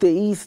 23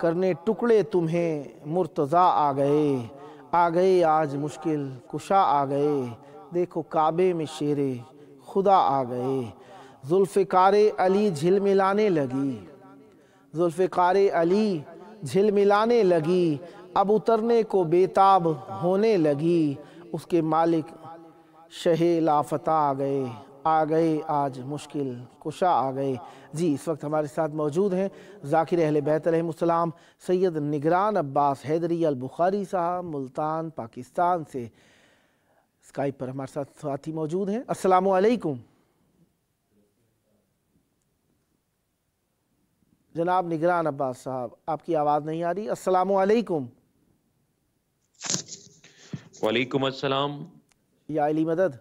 کرنے ٹکڑے تمہیں مرتضیٰ آ گئے آج مشکل کشا آ گئے، دیکھو کعبے میں شیر خدا آ گئے، ذوالفقار علی جھلملانے لگی، ذوالفقار علی جھلملانے لگی، اب اترنے کو بیتاب ہونے لگی، اس کے مالک شہ لافتہ آ گئے آج مشکل کشا آ گئے۔ جی اس وقت ہمارے ساتھ موجود ہیں ذاکر اہل بیت علیہ السلام سید نگران عباس حیدری البخاری صاحب ملتان پاکستان سے، اسکائپ پر ہمارے ساتھ ساتھی موجود ہیں۔ السلام علیکم جناب نگران عباس صاحب، آپ کی آواز نہیں آ رہی۔ السلام علیکم۔ وعلیکم السلام۔ یا علی مدد،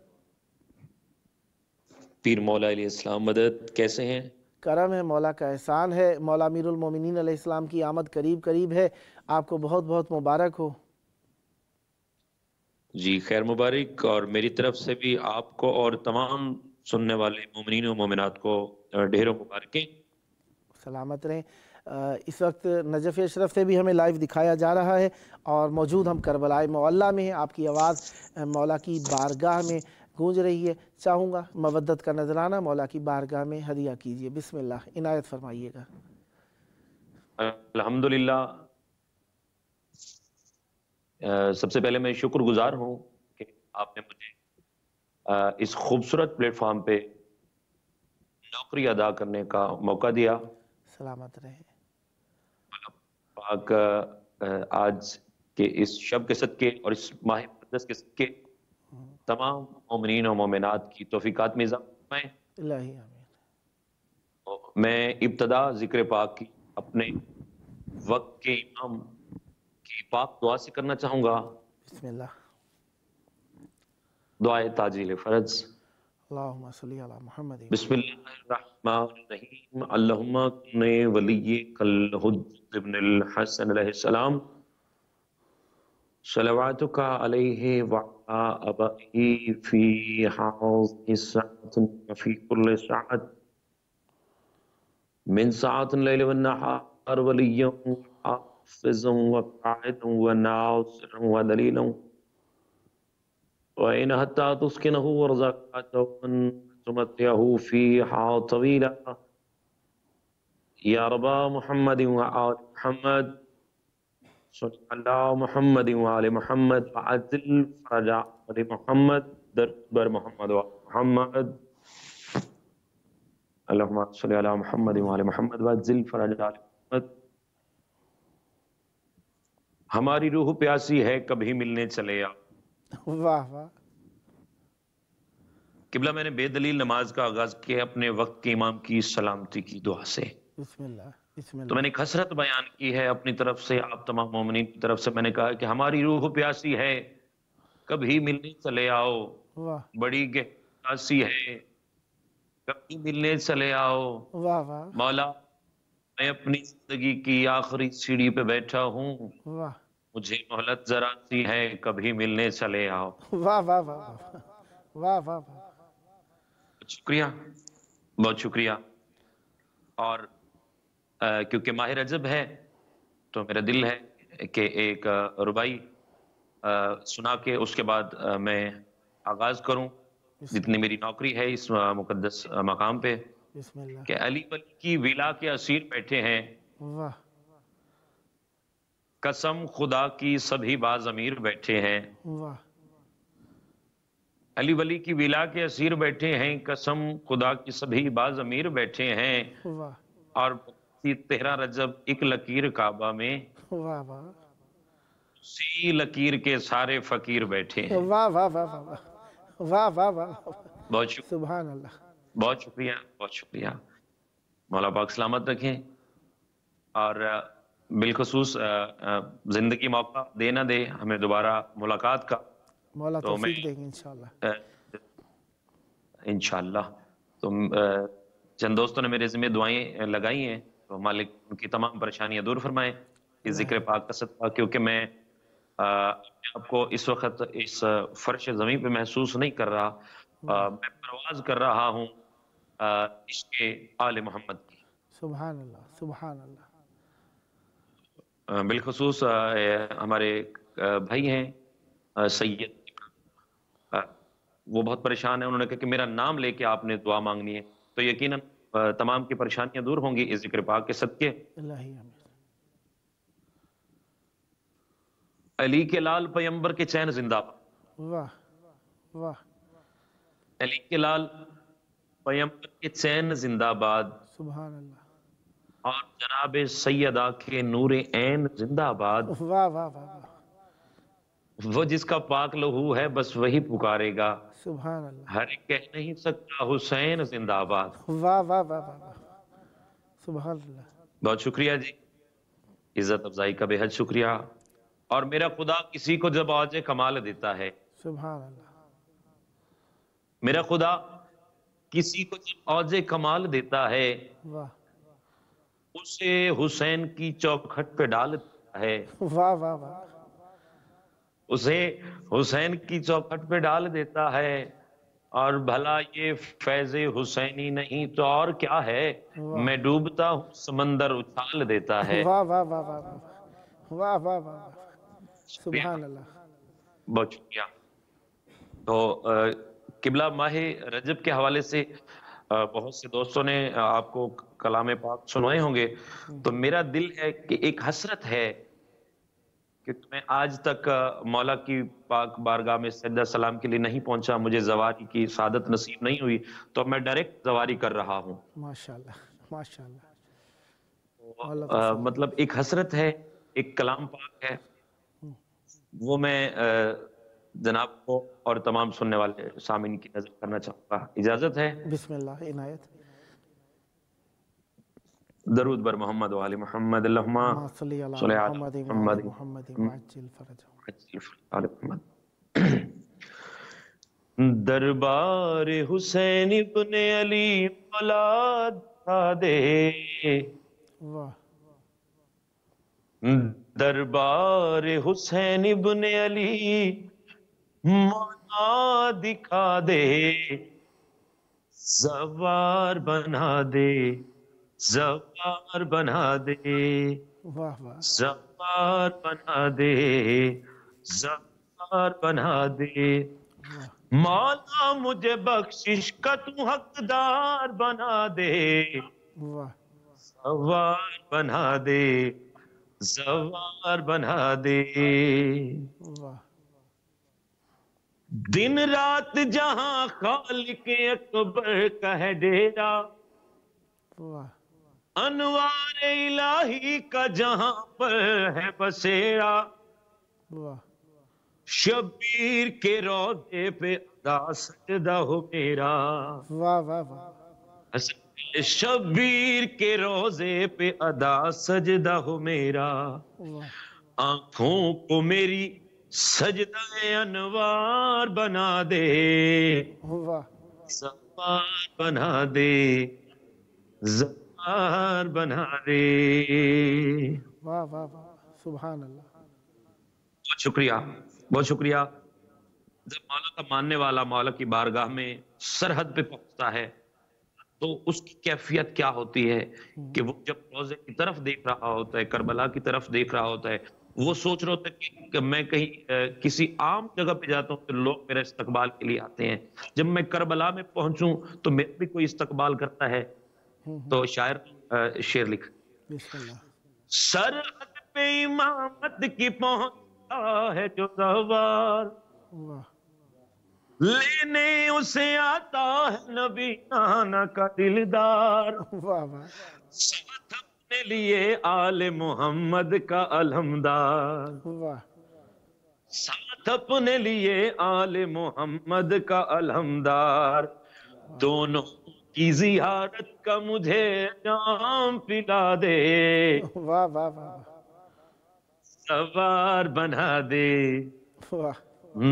پیر مولا علیہ السلام مدد، کیسے ہیں؟ کرم ہے، مولا کا احسان ہے، مولا امیر المومنین علیہ السلام کی آمد قریب ہے، آپ کو بہت بہت مبارک ہو۔ جی خیر مبارک، اور میری طرف سے بھی آپ کو اور تمام سننے والے مومنین و مومنات کو ڈھیروں مبارکیں۔ سلامت رہیں۔ اس وقت نجف اشرف سے بھی ہمیں لائیو دکھایا جا رہا ہے، اور موجود ہم کربلائے معلیٰ میں ہیں۔ آپ کی آواز مولا کی بارگاہ میں گونج رہی ہے، چاہوں گا مودت کا نذرانہ مولا کی بارگاہ میں ہدیہ کیجیے، بسم اللہ، عنایت فرمائیے گا۔ الحمدللہ، سب سے پہلے میں شکر گزار ہوں کہ آپ نے مجھے اس خوبصورت پلیٹ فارم پہ نوکری ادا کرنے کا موقع دیا۔ سلامت رہے۔ پاک آج کے اس شب کے صدقے اور اس ماہ مقدس کے صدقے تمام مومنین و مومنات کی توفیقات میں اضافہ فرمائیں۔ الہی آمین۔ میں ابتدا ذکر پاک کی اپنے وقت کے امام کی پاک دعا سے کرنا چاہوں گا۔ بسم اللہ۔ دعائے تعجیل فرض۔ اللہم صلی علی محمد۔ بسم اللہ الرحمن الرحیم۔ اللہم کن ولیک الحجۃ ابن الحسن علیہ السلام، صلواتک علیہ وعلی آبائہ فی ہذہ الساعۃ وفی کل ساعۃ من ساعۃ اللیل والنہار ولیا وحافظا وقائدا وناصرا ودلیلا وإن حتى تسكنه ورزقته تمتعه فيها طويلا يا رب محمد وآل محمد صل على محمد وآل محمد وعجل فرج آل محمد دربر محمد وآل محمد اللهم صل على محمد وآل محمد وعجل فرج آل محمد۔ ہماری روح پیاسی ہے، کبھی ملنے چلے آ۔ واہ واہ۔ قبلہ میں نے بے دلیل نماز کا آغاز کیا اپنے وقت کے امام کی سلامتی کی دعا سے۔ بسم اللہ بسم اللہ۔ تو میں نے حسرت بیان کی ہے اپنی طرف سے، آپ تمام مومنین کی طرف سے میں نے کہا کہ ہماری روح پیاسی ہے، کبھی ملنے چلے آؤ۔ واہ بڑی پیاسی ہے، کبھی ملنے چلے آؤ۔ واہ واہ مولا میں اپنی زندگی کی آخری سیڑھی پہ بیٹھا ہوں، واہ مجھے مہلت ذرا سی ہے، کبھی ملنے چلے آؤ۔ واہ واہ واہ واہ واہ واہ۔ شکریہ، بہت شکریہ۔ اور کیونکہ ماہ رجب ہے تو میرا دل ہے کہ ایک ربائی سنا کے اس کے بعد میں آغاز کروں، جتنی میری نوکری ہے اس مقدس مقام پہ، بسم اللہ۔ کہ علی ولی کی ولا کے اسیر بیٹھے ہیں، واہ قسم خدا کی سبھی باز امیر بیٹھے ہیں۔ واہ علی ولی کی ولا کے اسیر بیٹھے ہیں، قسم خدا کی سبھی باز امیر بیٹھے ہیں، واہ اور 13 رجب ایک لکیر کعبہ میں، واہ واہ اسی لکیر کے سارے فقیر بیٹھے ہیں۔ واہ واہ واہ واہ واہ واہ واہ۔ بہت شکریہ، سبحان اللہ۔ بہت شکریہ، بہت شکریہ۔ مولا پاک سلامت رکھیں، اور بالخصوص زندگی موقع دے نہ دے ہمیں دوبارہ ملاقات کا، مولا تو توفیق میں دیں گے انشاءاللہ۔ انشاءاللہ تو چند دوستوں نے میرے ذمہ دعائیں لگائی ہیں، تو مالک ان کی تمام پریشانیاں دور فرمائے اس ذکر پاک کا صدقہ، کیونکہ میں اپنے آپ کو اس وقت اس فرش زمین پہ محسوس نہیں کر رہا، میں پرواز کر رہا ہوں عشق آل محمد کی۔ سبحان اللہ سبحان اللہ۔ بالخصوص ہمارے بھائی ہیں سید، وہ بہت پریشان ہیں. انہوں نے کہا کہ میرا نام لے کے آپ نے دعا مانگنی ہے، تو یقیناً تمام کی پریشانیاں دور ہوں گی اس ذکر پاک کے صدقے. الہی آمین. علی کے لال پیمبر کے چین زندہ باد. واہ واہ. علی کے لال پیمبر کے چین زندہ باد. سبحان اللہ. اور جناب سیدہ کے نور عین زندہ باد. واہ واہ واہ واہ. وہ جس کا پاک لہو ہے بس وہی پکارے گا. سبحان اللہ. ہر ایک کہہ نہیں سکتا حسین زندہ باد. واہ واہ واہ واہ واہ. سبحان اللہ. بہت شکریہ جی، عزت افزائی کا بے حد شکریہ. اور میرا خدا کسی کو جب اوج کمال دیتا ہے، سبحان اللہ. میرا خدا کسی کو جب اوج کمال دیتا ہے، واہ اسے حسین کی چوکھٹ پہ ڈال دیتا ہے. واہ واہ واہ. اسے حسین کی چوکھٹ پہ ڈال دیتا ہے. اور بھلا یہ فیض حسینی نہیں تو اور کیا ہے؟ میں ڈوبتا ہوں سمندر اچھال دیتا ہے. واہ واہ واہ واہ واہ. واہ واہ واہ. سبحان اللہ. بہت شکریہ. تو قبلہ ماہ رجب کے حوالے سے بہت سے دوستوں نے آپ کو کلام پاک سنوائے ہوں گے. تو میرا دل ہے کہ ایک حسرت ہے کہ میں آج تک مولا کی پاک بارگاہ میں سجدہ سلام کے لیے نہیں پہنچا. مجھے زواری کی سعادت نصیب نہیں ہوئی، تو میں ڈائریکٹ زواری کر رہا ہوں. ماشاءاللہ ماشاءاللہ. مطلب ایک حسرت ہے، ایک کلام پاک ہے، وہ میں جناب کو اور تمام سننے والے سامعین کی نظر کرنا چاہوں گا. اجازت ہے؟ بسم اللہ. عنایت. درود بر محمد و آل محمد. اللہم صلی علی صلی علی محمد محمد محمد وعجل فرجہ. آل محمد. دربار حسین ابن علی مولا دکھا دے. واہ. دربار حسین ابن علی مولا دکھا دے. زوار بنا دے، زوار بنا دے، واہ واہ. زوار بنا دے، زوار بنا دے. واہ مولا مجھے بخشش کا تو حقدار بنا دے. واہ. زوار بنا دے، زوار بنا دے. واہ. دن رات جہاں خالق اکبر کا ہے ڈیرا، واہ انوار الہی کا جہاں پر ہے بسیرا. واہ. شبیر کے روضے پہ ادا سجدہ ہو میرا. واہ واہ واہ. شبیر کے روضے پہ ادا سجدہ ہو میرا. واہ. آنکھوں کو میری سجدہ انوار بنا دے. واہ. زوار بنا دے، زوار بنا دے. واہ واہ واہ. سبحان اللہ. بہت شکریہ، بہت شکریہ. جب مولا کا ماننے والا مولا کی بارگاہ میں سرحد پہ پہنچتا ہے تو اس کی کیفیت کیا ہوتی ہے کہ وہ جب روزے کی طرف دیکھ رہا ہوتا ہے، کربلا کی طرف دیکھ رہا ہوتا ہے، وہ سوچ رہا ہوتا ہے کہ میں کہیں کسی عام جگہ پہ جاتا ہوں تو لوگ میرا استقبال کے لیے آتے ہیں، جب میں کربلا میں پہنچوں تو میرا بھی کوئی استقبال کرتا ہے. تو شاعر شعر لکھ. بسم اللہ. سرحد پہ امامت کی پہنچتا ہے جو زوار، واہ. لینے اسے آتا ہے نبی نانا کا دلدار. واہ واہ. ساتھ اپنے لیے آل محمد کا علمدار، واہ. ساتھ اپنے لیے آل محمد کا علمدار. دونوں کی زیارت کا مجھے جام پلا دے. واہ واہ واہ. زوار بنا دے، واہ.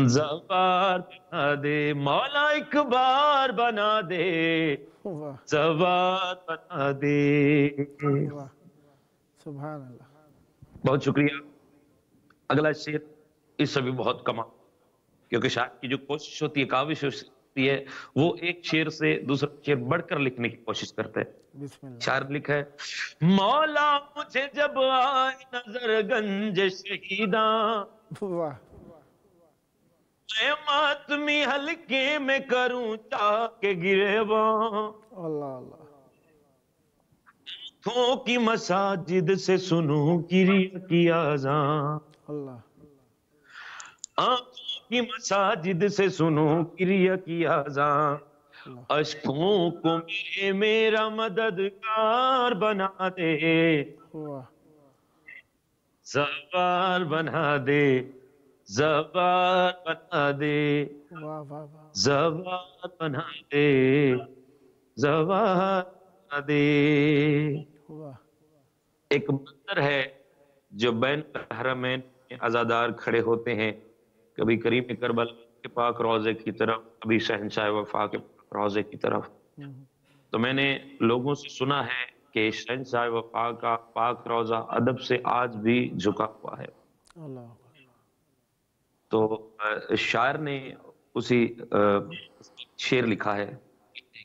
زوار بنا دے. مولا ایک بار بنا دے، واہ. زوار بنا دے. واہ. سبحان اللہ. بہت شکریہ. اگلا شعر اس سے بھی بہت کما، کیونکہ شاعر کی جو کوشش ہوتی ہے، کاوش ہوتی ہے وہ ایک شعر سے دوسرا شعر بڑھ کر لکھنے کی کوشش کرتے ہیں. بسم اللہ. شاعر لکھا ہے مولا مجھے جب آئے نظر گنج شہیداں واہ میں ماتمی ہلکے میں کروں چاہ کے گریباں اللہ اللہ آنکھوں کی مساجد سے سنوں کریا کی آزاں اللہ آنکھوں کی مساجد سے سنوں کریا کی آزاں اشکوں کو میرا مددگار بنا دے واہ زبار بنا دے زبار بنا دے واہ واہ واہ زبار بنا دے زبار بنا دے. واہ ایک منظر ہے جو بین الحرمین میں عزادار کھڑے ہوتے ہیں کبھی کریم کربلا کے پاک روضے کی طرف کبھی شہنشاہ وفا کے روضے کی طرف. تو میں نے لوگوں سے سنا ہے کہ شہنشاہ وفا کا پاک روضہ ادب سے آج بھی جھکا ہوا ہے. اللہ تو شاعر نے اسی شعر لکھا ہے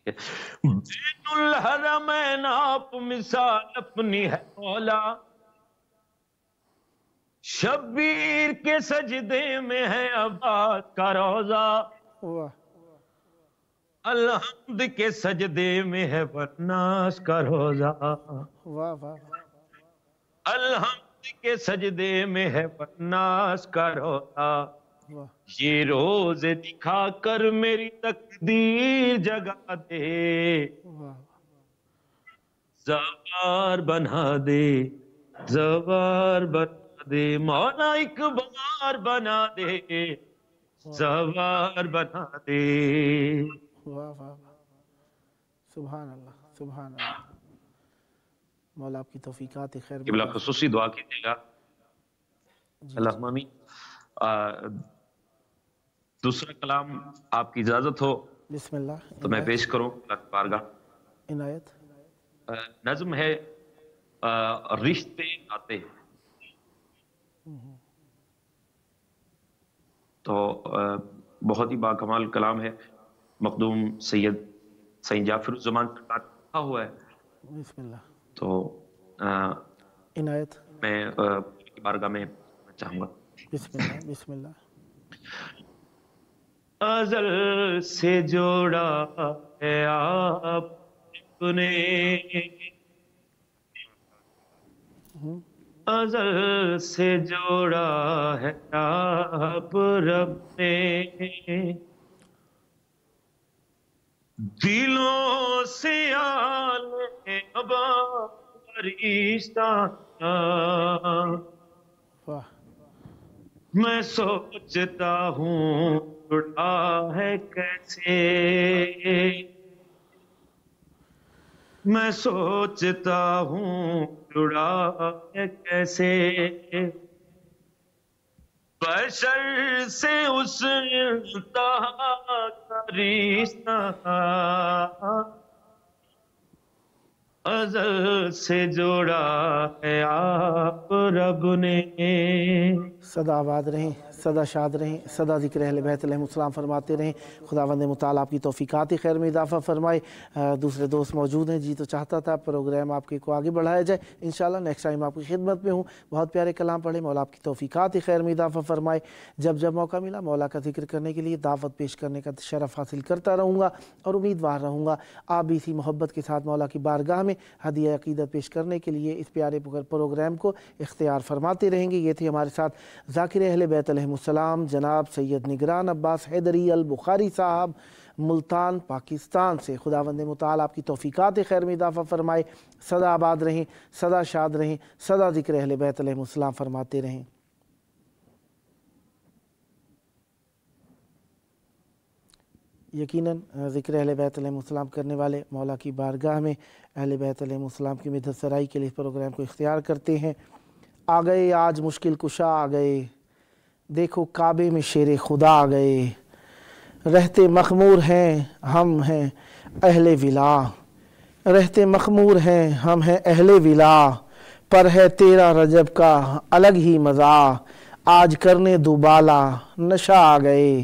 بین الحرمین آپ مثال اپنی ہے مولا شبیر کے سجدے میں ہے عباس کا روضہ واہ الحمد کے سجدے میں ہے والناس کا روضہ واہ واہ الحمد کے سجدے میں ہے والناس کا روضہ واہ یہ روزے دکھا کر میری تقدیر جگا دے واہ زوار بنا دے زوار بنا دے مولا ایک بار بنا دے زوار بنا دے. واہ واہ سبحان اللہ سبحان اللہ. مولا آپ کی توفیقات خیر قبلہ خصوصی دعا کیجیے گا. اللہم آمین. دوسرا کلام آپ کی اجازت ہو بسم اللہ تو میں پیش کروں اللہ کی بارگاہ. عنایت. نظم ہے رشتے آتے تو بہت ہی باکمال کلام ہے. مخدوم سید جعفر الزمان کا لکھا ہوا ہے. بسم اللہ. تو عنایت. میں کی بارگاہ میں چاہوں گا. بسم اللہ بسم اللہ. ازل سے جوڑا ہے آپ نے ازل سے جوڑا ہے آپ رب نے دلوں سے آلے ابا رشتہ واہ میں سوچتا ہوں جڑا ہے کیسے میں سوچتا ہوں جڑا ہے کیسے بشر سے اس انتہا کا رشتہ ازل سے جوڑا ہے آپ رب نے. صدا آباد رہیں صدا شاد رہیں صدا ذکر اہل بیت علیہ السلام فرماتے رہیں. خداوند متعالی آپ کی توفیقات خیر میں اضافہ فرمائے. دوسرے دوست موجود ہیں جی تو چاہتا تھا پروگرام آپ کو آگے بڑھایا جائے. انشاءاللہ نیکسٹ ٹائم آپ کی خدمت میں ہوں. بہت پیارے کلام پڑھے. مولا آپ کی توفیقات خیر میں اضافہ فرمائے. جب موقع ملا مولا کا ذکر کرنے کے لیے دعوت پیش کرنے کا شرف حاصل کرتا رہوں گا اور امیدوار رہوں گا آپ بھی اسی محبت کے ساتھ مولا کی بارگاہ میں ہدیہ عقیدت پیش کرنے کے لیے اس پیارے پروگرام کو اختیار فرماتے رہیں گے. یہ تھی ہمارے ساتھ ذاکر اہل بیت علیہ السلام جناب سید نگران عباس حیدری البخاری صاحب ملتان پاکستان سے. خداوند متعالی آپ کی توفیقات خیر میں اضافہ فرمائے. سدا آباد رہیں سدا شاد رہیں سدا ذکر اہل بیت علیہ السلام فرماتے رہیں. یقیناً ذکر اہل بیت علیہ السلام کرنے والے مولا کی بارگاہ میں اہل بیت علیہ السلام کی مدد سرائی کے لیے اس پروگرام کو اختیار کرتے ہیں. آ گئے آج مشکل کشا آ گئے دیکھو کعبے میں شیر خدا آ گئے. رہتے مخمور ہیں ہم ہیں اہل ولا رہتے مخمور ہیں ہم ہیں اہل ولا پر ہے تیرا رجب کا الگ ہی مزہ آج کرنے دوبالا نشہ آ گئے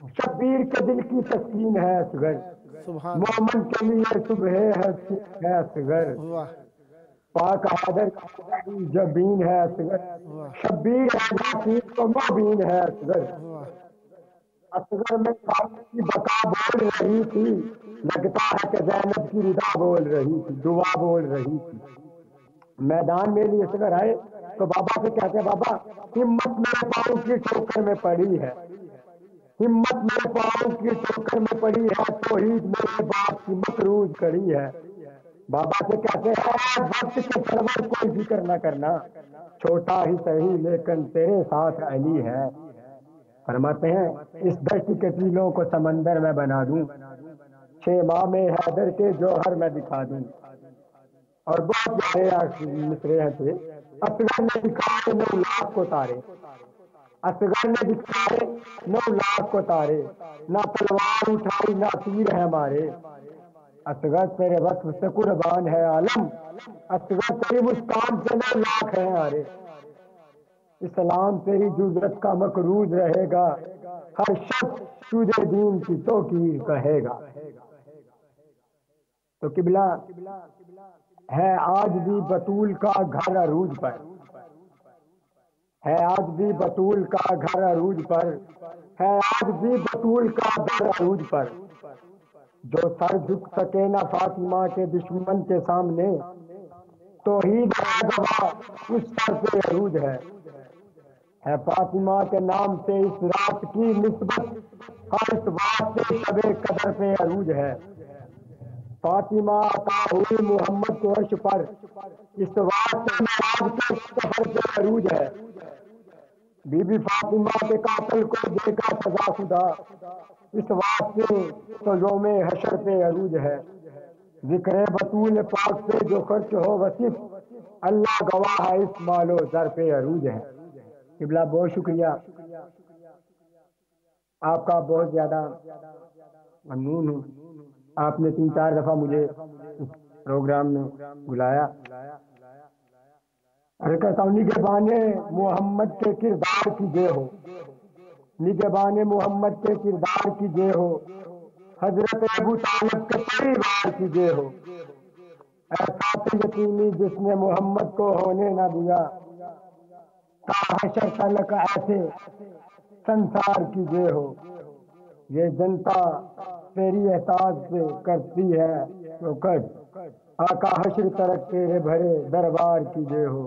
شبیر کے دل کی تسکین ہے اصغر، سبحان مومن کے لیے صبح ہے اصغر، واہ پاک حیدر کی جبین ہے اصغر، واہ شبیر کی تو مبین ہے اصغر، واہ اصغر میں خالد کی بقا بول رہی تھی، لگتا ہے کہ زینب کی رضا بول رہی تھی، دعا بول رہی تھی۔ میدان میں لیے اصغر آئے تو بابا سے کہتے ہیں بابا ہمت میرے پاؤں کی ٹھوکر میں پڑی ہے، ہمت میرے پاؤں کی ٹھوکر میں پڑی ہے، توحید میرے باپ کی مقروض کڑی ہے۔ بابا سے کہتے ہیں وقت کے سرور کوئی ذکر نہ کرنا، چھوٹا ہی صحیح لیکن تیرے ساتھ علی ہے۔ فرماتے ہیں اس دشت کے ٹیلوں کو سمندر میں بنا دوں، 6 ماہ میں حیدر کے جوہر میں دکھا دوں۔ اور بہت پیارے مصرے ہیں تھے، اصغر نے دکھائے 9 لاکھ کو تارے، اصغر نے دکھائے 9 لاکھ کو تارے، نہ تلوار اٹھائی نہ تیر ہے مارے، اصغر تیرے وصف سے قربان ہے عالم، اصغر تیری مسکان سے 9 لاکھ ہے آرے، اسلام تیری جرت کا مقروض رہے گا، ہر شخص تجھے دین کی توقیر کہے گا۔ تو قبلہ ہے آج بھی بطول کا گھر عروج پر، ہے آج بھی بطول کا گھر عروج پر، ہے آج بھی بطول کا گھر عروج پر، جو سر جھک سکے نہ فاطمہ کے دشمن کے سامنے، توحید ہے گواہ اس سر پہ عروج ہے فاطمہ کے نام سے اس رات کی نسبت، ہر اس واسطے شب قدر پہ عروج ہے، فاطمہ عطا ہوئی محمد کو عرش پر، اس واسطے معراج کے سفر پہ عروج ہے، بی بی فاطمہ کے قاتل کو دیکھا سزا خدا، اس واسطے تو یوم حشر پہ عروج ہے، ذکر بطول پاک پہ جو خرچ ہو وصف، اللہ گواہ ہے اس مال و زر پہ عروج ہے۔ قبلہ بہت شکریہ، آپ کا بہت زیادہ ممنون ہوں، آپ نے 3-4 دفعہ مجھے اس پروگرام میں بلایا۔ کہتا ہوں نگہبان محمد کے کردار کی جے ہو، نگہبان محمد کے کردار کی جے ہو، حضرت ابو طالب کے پریوار کی جے ہو، ایسا یقینی جس نے محمد کو ہونے نہ دیا، تا حشر تلک ایسے سنسار کی جے ہو، یہ جنتا تیری احساس سے کرتی ہے تو کر، آقا حشر ترک تیرے بھرے دربار کی جے ہو،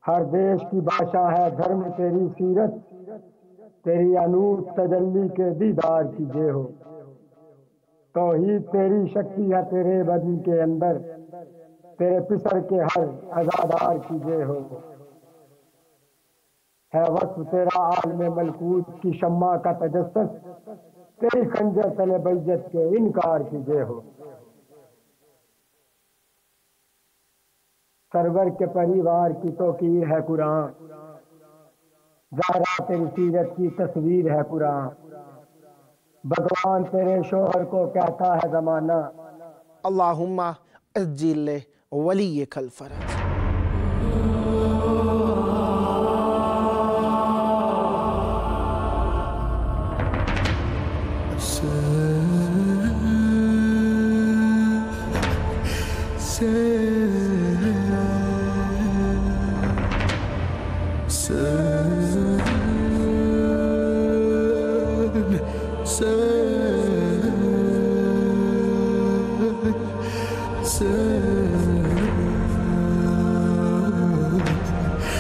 ہر دیش کی بادشاہ ہے دھرم تیری سیرت، تیری انوٹ تجلی کے دیدار کی جے ہو، توحید تیری شکتی ہے تیرے بدن کے اندر، تیرے پسر کے ہر عزادار کی جے ہو، ہے وصف تیرا عالم ملکوت کی شمع کا تجسس، تیری خنجر تلے بیعت کے انکار کی جے ہو، سرور کے پریوار کی توقیر ہے قرآن، زہرا تیری سیرت کی تصویر ہے قرآن، بھگوان تیرے شوہر کو کہتا ہے زمانہ، اللہم اجل ولیک الفرج۔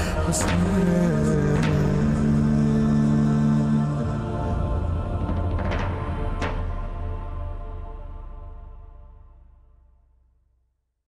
Say